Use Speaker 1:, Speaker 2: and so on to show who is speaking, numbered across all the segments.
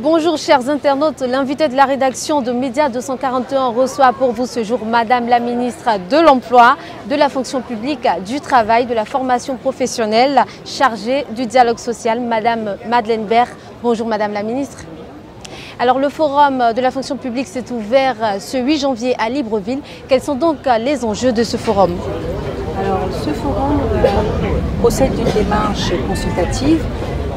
Speaker 1: Bonjour chers internautes, l'invité de la rédaction de Média 241 reçoit pour vous ce jour Madame la ministre de l'Emploi, de la fonction publique, du travail, de la formation professionnelle, chargée du dialogue social, Madame Madeleine Bert. Bonjour Madame la ministre. Alors le forum de la fonction publique s'est ouvert ce 8 janvier à Libreville. Quels sont donc les enjeux de ce forum?
Speaker 2: Alors ce forum procède d'une démarche consultative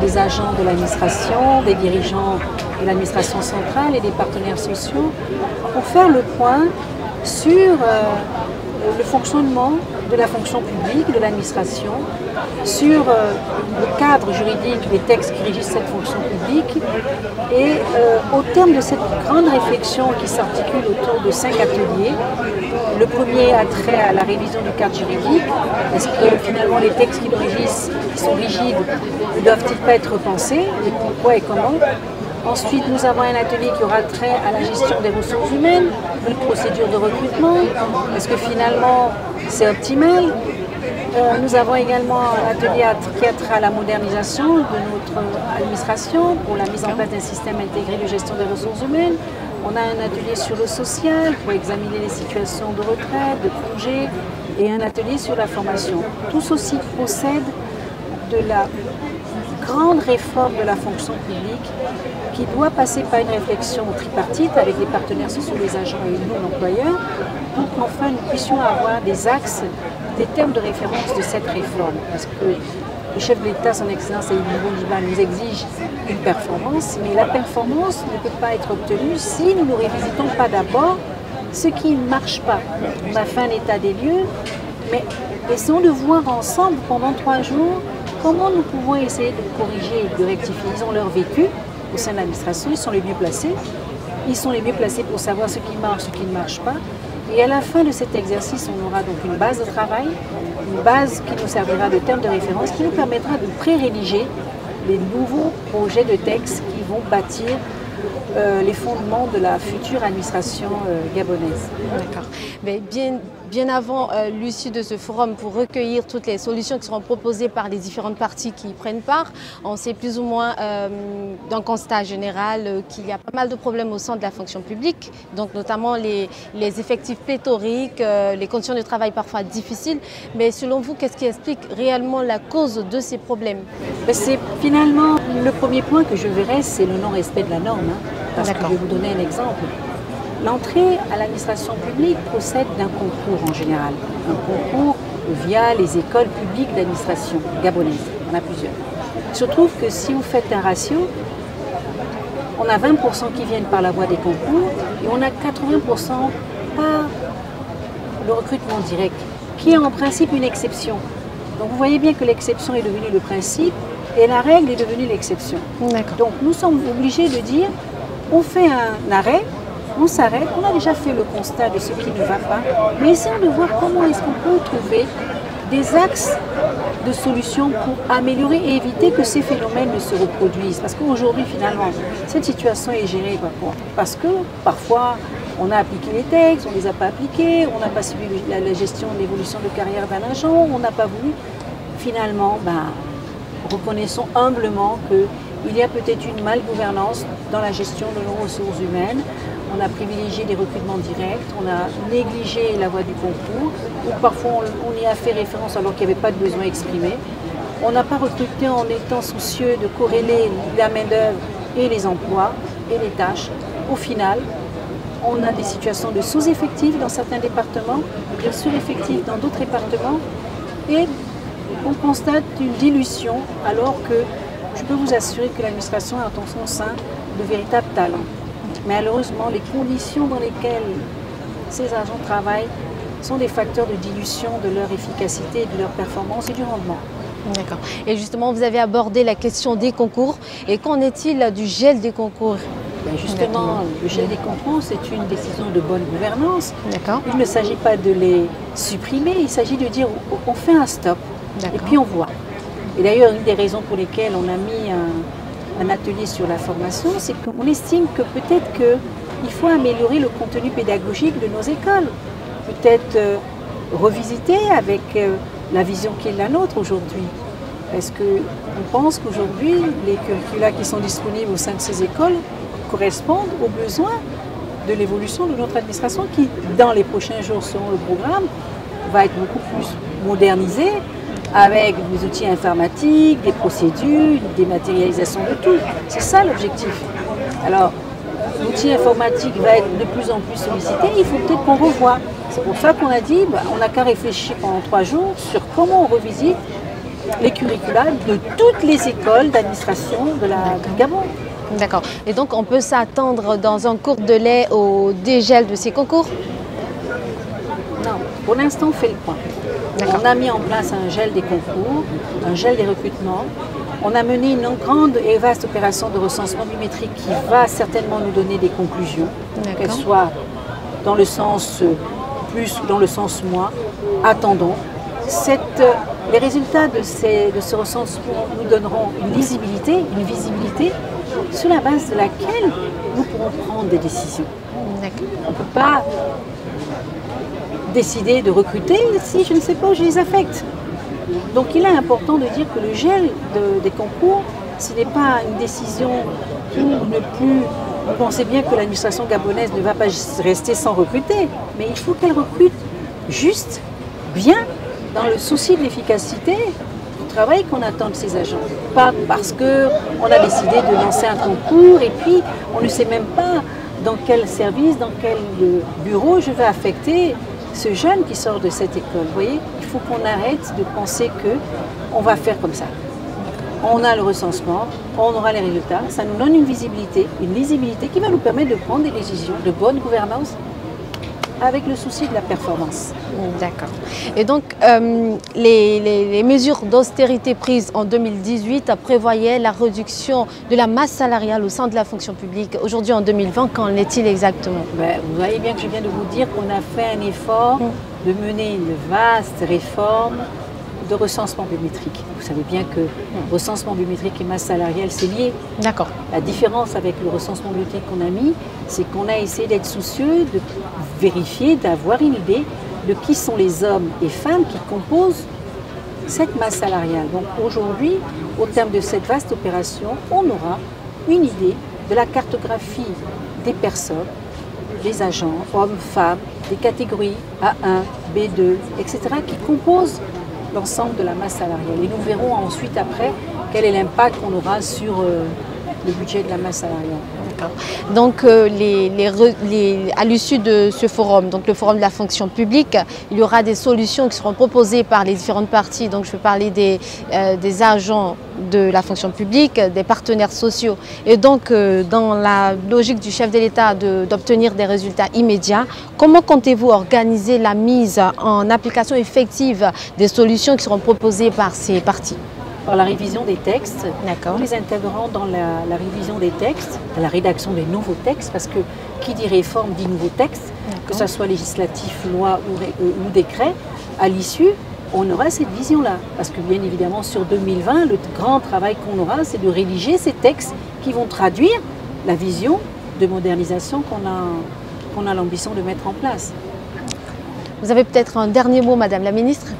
Speaker 2: des agents de l'administration, des dirigeants de l'administration centrale et des partenaires sociaux pour faire le point sur le fonctionnement de la fonction publique, de l'administration, sur le cadre juridique, les textes qui régissent cette fonction publique. Et au terme de cette grande réflexion qui s'articule autour de 5 ateliers, le premier a trait à la révision du cadre juridique. Est-ce que finalement les textes qui le régissent, qui sont rigides, ne doivent-ils pas être repensés? Et pourquoi et comment? Ensuite, nous avons un atelier qui aura trait à la gestion des ressources humaines, une procédure de recrutement. Est-ce que finalement c'est optimal? Nous avons également un atelier qui a trait à la modernisation de notre administration pour la mise en place d'un système intégré de gestion des ressources humaines. On a un atelier sur le social pour examiner les situations de retraite, de congés, et un atelier sur la formation. Tout ceci procède de la grande réforme de la fonction publique qui doit passer par une réflexion tripartite avec les partenaires sociaux, les agents et nous, l'employeur, pour qu'enfin nous puissions avoir des axes, des termes de référence de cette réforme. Parce que le chef de l'État, son Excellence Aïd Boumediene, nous exige une performance, mais la performance ne peut pas être obtenue si nous ne révisitons pas d'abord ce qui ne marche pas. On a fait un état des lieux, mais essayons de voir ensemble pendant 3 jours comment nous pouvons essayer de corriger et de rectifier. Ils ont leur vécu au sein de l'administration, ils sont les mieux placés. Ils sont les mieux placés pour savoir ce qui marche, ce qui ne marche pas. Et à la fin de cet exercice, on aura donc une base de travail, une base qui nous servira de terme de référence, qui nous permettra de pré-rédiger les nouveaux projets de textes qui vont bâtir les fondements de la future administration gabonaise.
Speaker 1: D'accord. Mais bien avant l'issue de ce forum, pour recueillir toutes les solutions qui seront proposées par les différentes parties qui y prennent part, on sait plus ou moins d'un constat général qu'il y a pas mal de problèmes au sein de la fonction publique, donc notamment les effectifs pléthoriques, les conditions de travail parfois difficiles. Mais selon vous, qu'est-ce qui explique réellement la cause de ces problèmes?
Speaker 2: C'est finalement le premier point que je verrais, c'est le non-respect de la norme. Parce que je vais vous donner un exemple. L'entrée à l'administration publique procède d'un concours en général. Un concours via les écoles publiques d'administration gabonaise. On a plusieurs. Il se trouve que si vous faites un ratio, on a 20% qui viennent par la voie des concours et on a 80% par le recrutement direct, qui est en principe une exception. Donc vous voyez bien que l'exception est devenue le principe et la règle est devenue l'exception. Donc nous sommes obligés de dire, on fait un arrêt, on s'arrête, on a déjà fait le constat de ce qui ne va pas, mais essayons de voir comment est-ce qu'on peut trouver des axes de solutions pour améliorer et éviter que ces phénomènes ne se reproduisent. Parce qu'aujourd'hui, finalement, cette situation est gérée parce que parfois, on a appliqué les textes, on ne les a pas appliqués, on n'a pas suivi la gestion de l'évolution de carrière d'un agent, on n'a pas voulu. Finalement, reconnaissons humblement qu'il y a peut-être une malgouvernance dans la gestion de nos ressources humaines. On a privilégié les recrutements directs, on a négligé la voie du concours, ou parfois on y a fait référence alors qu'il n'y avait pas de besoin exprimé. On n'a pas recruté en étant soucieux de corréler la main-d'œuvre et les emplois et les tâches. Au final, on a des situations de sous-effectifs dans certains départements, de sur-effectifs dans d'autres départements, et on constate une dilution alors que je peux vous assurer que l'administration a en son sein de véritables talents. Mais malheureusement, les conditions dans lesquelles ces agents travaillent sont des facteurs de dilution de leur efficacité, de leur performance et du rendement.
Speaker 1: D'accord. Et justement, vous avez abordé la question des concours. Et qu'en est-il du gel des concours?
Speaker 2: Justement, le gel des concours, c'est une décision de bonne gouvernance. Il ne s'agit pas de les supprimer, il s'agit de dire on fait un stop et puis on voit. Et d'ailleurs, une des raisons pour lesquelles on a mis un atelier sur la formation, c'est qu'on estime que peut-être qu'il faut améliorer le contenu pédagogique de nos écoles. Peut-être revisiter avec la vision qui est la nôtre aujourd'hui. Est-ce qu'on pense qu'aujourd'hui, les curricula qui sont disponibles au sein de ces écoles correspondent aux besoins de l'évolution de notre administration qui, dans les prochains jours, selon le programme, va être beaucoup plus modernisée avec des outils informatiques, des procédures, une dématérialisation de tout. C'est ça l'objectif. Alors, l'outil informatique va être de plus en plus sollicité, il faut peut-être qu'on revoie. C'est pour ça qu'on a dit, on n'a qu'à réfléchir pendant 3 jours sur comment on revisite les curricula de toutes les écoles d'administration du Gabon.
Speaker 1: D'accord. Et donc, on peut s'attendre dans un court délai au dégel de ces concours?
Speaker 2: Non, pour l'instant, on fait le point. On a mis en place un gel des concours, un gel des recrutements. On a mené une grande et vaste opération de recensement biométrique qui va certainement nous donner des conclusions, qu'elles soient dans le sens plus ou dans le sens moins. Attendons. Les résultats de ce recensement nous donneront une visibilité sur la base de laquelle nous pourrons prendre des décisions. On ne peut pas décider de recruter si je ne sais pas où je les affecte. Donc il est important de dire que le gel des concours, ce n'est pas une décision pour ne plus... Vous pensez bien que l'administration gabonaise ne va pas rester sans recruter, mais il faut qu'elle recrute juste, bien, dans le souci de l'efficacité du travail qu'on attend de ces agents. Pas parce qu'on a décidé de lancer un concours et puis on ne sait même pas dans quel service, dans quel bureau je vais affecter ce jeune qui sort de cette école. Vous voyez, il faut qu'on arrête de penser qu'on va faire comme ça. On a le recensement, on aura les résultats, ça nous donne une visibilité qui va nous permettre de prendre des décisions de bonne gouvernance avec le souci de la performance.
Speaker 1: D'accord. Et donc, les mesures d'austérité prises en 2018 prévoyaient la réduction de la masse salariale au sein de la fonction publique. Aujourd'hui, en 2020, qu'en est-il exactement?
Speaker 2: Vous voyez bien que je viens de vous dire qu'on a fait un effort de mener une vaste réforme de recensement biométrique. Vous savez bien que recensement biométrique et masse salariale, c'est lié.
Speaker 1: D'accord.
Speaker 2: La différence avec le recensement biométrique qu'on a mis, c'est qu'on a essayé d'être soucieux de vérifier, d'avoir une idée de qui sont les hommes et femmes qui composent cette masse salariale. Donc aujourd'hui, au terme de cette vaste opération, on aura une idée de la cartographie des personnes, des agents, hommes, femmes, des catégories A1, B2, etc., qui composent l'ensemble de la masse salariale. Et nous verrons ensuite après quel est l'impact qu'on aura sur le budget de la masse salariale.
Speaker 1: Donc à l'issue de ce forum, donc le forum de la fonction publique, il y aura des solutions qui seront proposées par les différentes parties. Donc je veux parler des agents de la fonction publique, des partenaires sociaux. Et donc dans la logique du chef de l'État d'obtenir des résultats immédiats, comment comptez-vous organiser la mise en application effective des solutions qui seront proposées par ces parties?
Speaker 2: Par la révision des textes. Nous les intégrons dans la révision des textes, dans la rédaction des nouveaux textes, parce que qui dit réforme dit nouveaux textes, que ce soit législatif, loi ou décret. À l'issue, on aura cette vision-là. Parce que bien évidemment, sur 2020, le grand travail qu'on aura, c'est de rédiger ces textes qui vont traduire la vision de modernisation qu'on a l'ambition de mettre en place.
Speaker 1: Vous avez peut-être un dernier mot, Madame la Ministre?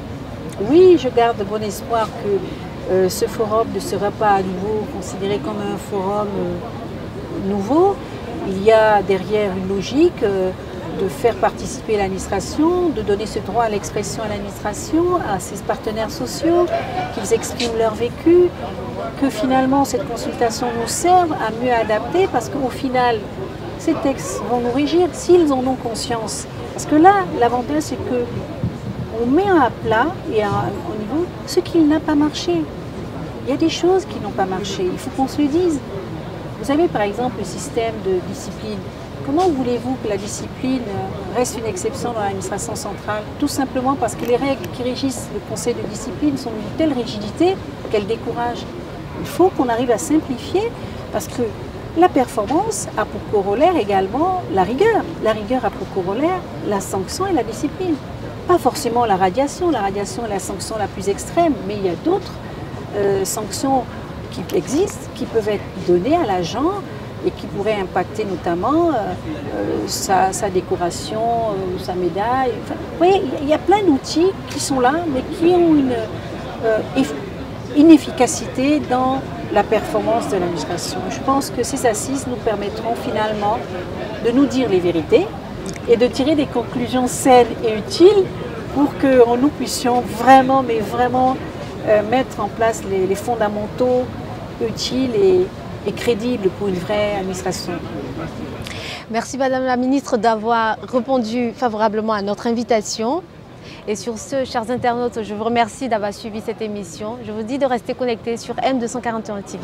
Speaker 2: Oui, je garde bon espoir que ce forum ne sera pas à nouveau considéré comme un forum nouveau. Il y a derrière une logique de faire participer l'administration, de donner ce droit à l'expression à l'administration, à ses partenaires sociaux, qu'ils expriment leur vécu, que finalement cette consultation nous serve à mieux adapter parce qu'au final, ces textes vont nous régir s'ils en ont conscience. Parce que là, l'avantage c'est que on met à plat et au niveau ce qui n'a pas marché. Il y a des choses qui n'ont pas marché, il faut qu'on se le dise. Vous savez par exemple le système de discipline. Comment voulez-vous que la discipline reste une exception dans l'administration centrale? Tout simplement parce que les règles qui régissent le conseil de discipline sont d'une telle rigidité qu'elles découragent. Il faut qu'on arrive à simplifier parce que la performance a pour corollaire également la rigueur. La rigueur a pour corollaire la sanction et la discipline. Pas forcément la radiation est la sanction la plus extrême, mais il y a d'autres sanctions qui existent, qui peuvent être données à l'agent et qui pourraient impacter notamment sa décoration, sa médaille. Enfin, vous voyez, il y a plein d'outils qui sont là, mais qui ont inefficacité dans la performance de l'administration. Je pense que ces assises nous permettront finalement de nous dire les vérités et de tirer des conclusions saines et utiles pour que nous puissions vraiment, mais vraiment mettre en place les fondamentaux utiles et crédibles pour une vraie administration.
Speaker 1: Merci Madame la Ministre d'avoir répondu favorablement à notre invitation. Et sur ce, chers internautes, je vous remercie d'avoir suivi cette émission. Je vous dis de rester connectés sur M241 TV.